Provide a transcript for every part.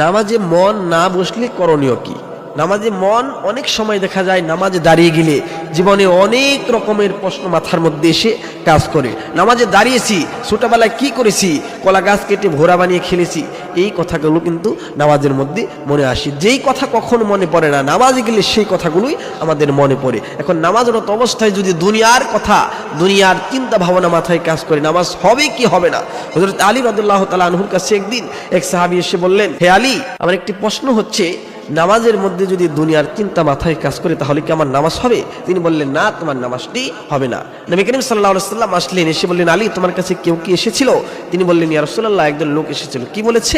নামাজে মন না বসলে করণীয় কি? নামাজে মন অনেক সময় দেখা যায় নামাজে দাঁড়িয়ে গেলে জীবনে অনেক রকমের প্রশ্ন মাথার মধ্যে এসে কাজ করে। নামাজে দাঁড়িয়েছি, ছোটবেলায় কি করেছি, কলা গাছ কেটে ঘোড়া বানিয়ে খেলেছি, এই কথাগুলো কিন্তু নামাজের মধ্যে মনে আসে। যেই কথা কখনো মনে পড়ে না, নামাজে গেলে সেই কথাগুলোই আমাদের মনে পড়ে। এখন নামাজরত অবস্থায় যদি দুনিয়ার কথা, দুনিয়ার চিন্তা ভাবনা মাথায় কাজ করে, নামাজ হবে কি হবে না? হযরত আলী রাদিয়াল্লাহু তাআলা আনহুর কাছে একদিন এক সাহাবী এসে বললেন, হে আলী, আমার একটি প্রশ্ন হচ্ছে, নামাজের মধ্যে যদি দুনিয়ার চিন্তা মাথায় কাজ করে তাহলে কি আমার নামাজ হবে? তিনি বললেন, না, তোমার নামাজটি হবে না। নবী করিম সাল্লাল্লাহু আলাইহি ওয়াসাল্লাম আসলেন, এসে বললেন, আলী, তোমার কাছে কেউ কি এসেছিল? তিনি বললেন, ইয়া রাসূলুল্লাহ, একজন লোক এসেছিল। কি বলেছে?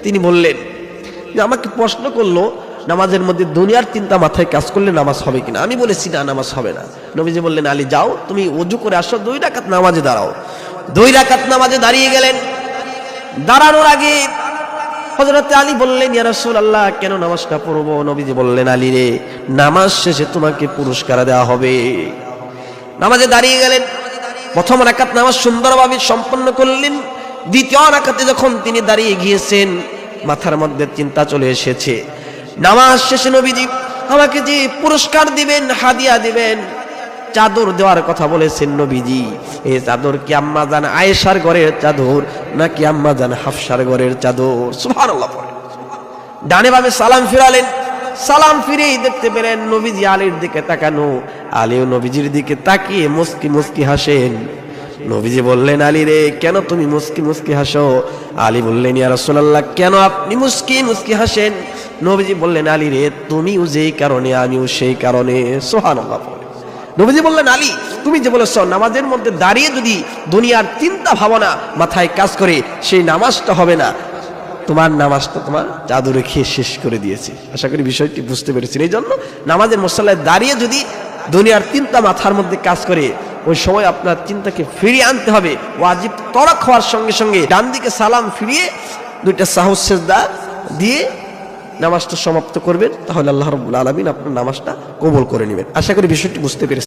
তিনি বললেন যে আমাকে প্রশ্ন করলো, নামাজের মধ্যে দুনিয়ার চিন্তা মাথায় কাজ করলে নামাজ হবে কিনা। আমি বলেছি না, নামাজ হবে না। নবীজি বললেন, আলী, যাও, তুমি ওযু করে আসো, 2 রাকাত নামাজে দাঁড়াও। 2 রাকাত নামাজে দাঁড়িয়ে গেলেন। দাঁড়ানোর আগে হযরত আলী বললেন, ইয়া রাসূলুল্লাহ, কেন নামাজটা পড়বো? নবীজি বললেন, আলী রে, নামাজ শেষে তোমাকে পুরস্কার দেওয়া হবে। নামাজে দাঁড়িয়ে গেলেন। প্রথম রাকাত নামাজ সুন্দরভাবে সম্পন্ন করলেন। দ্বিতীয় রাকাতে যখন তিনি দাঁড়িয়ে গিয়েছেন, মাথার মধ্যে চিন্তা চলে এসেছে, নামাজ শেষে নবীজি আমাকে যে পুরস্কার দিবেন, হাদিয়া দিবেন, চাদর দেওয়ার কথা বলেছেন নবীজি। এই চাদর কি আম্মা জান আয়েশার ঘরের চাদর নাকি আম্মা জান হাফসার ঘরের চাদর? সুবহানাল্লাহ। ডানে বামে সালাম ফিরালেন। সালাম ফিরেই দেখতে পেলেন নবীজি আলীর দিকে তাকানো। আলীও নবীজির দিকে তাকিয়ে মুস্কি মুস্কি হাসেন। নবীজি বললেন, আলী রে, কেন তুমি মুস্কি মুস্কি হাসো? আলী বললেন, ইয়া রাসূলুল্লাহ, কেন আপনি মুস্কি মুস্কি হাসেন? নবীজি বললেন, আলী রে, তুমিও যেই কারণে আমিও সেই কারণে। সুবহানাল্লাহ। নবীজি বললেন, আলী, তুমি যে বলেছ নামাজের মধ্যে দাঁড়িয়ে যদি দুনিয়ার চিন্তা ভাবনা মাথায় কাজ করে সেই নামাজটা হবে না, তোমার নামাজটা তোমার চাদরে খেয়ে শেষ করে দিয়েছে। আশা করি বিষয়টি বুঝতে পেরেছেন। এই জন্য নামাজের মুসল্লায় দাঁড়িয়ে যদি দুনিয়ার চিন্তা মাথার মধ্যে কাজ করে, ওই সময় আপনার চিন্তাকে ফিরিয়ে আনতে হবে। ওয়াজিব তরক হওয়ার সঙ্গে সঙ্গে ডান দিকে সালাম ফিরিয়ে 2টা সাহু সেজদা দিয়ে নামাজটা সমাপ্ত করবেন। তাহলে আল্লাহ রাব্বুল আলামিন আপনার নামাজটা কবুল করে নেবেন। আশা করি বিষয়টি বুঝতে পেরেছেন।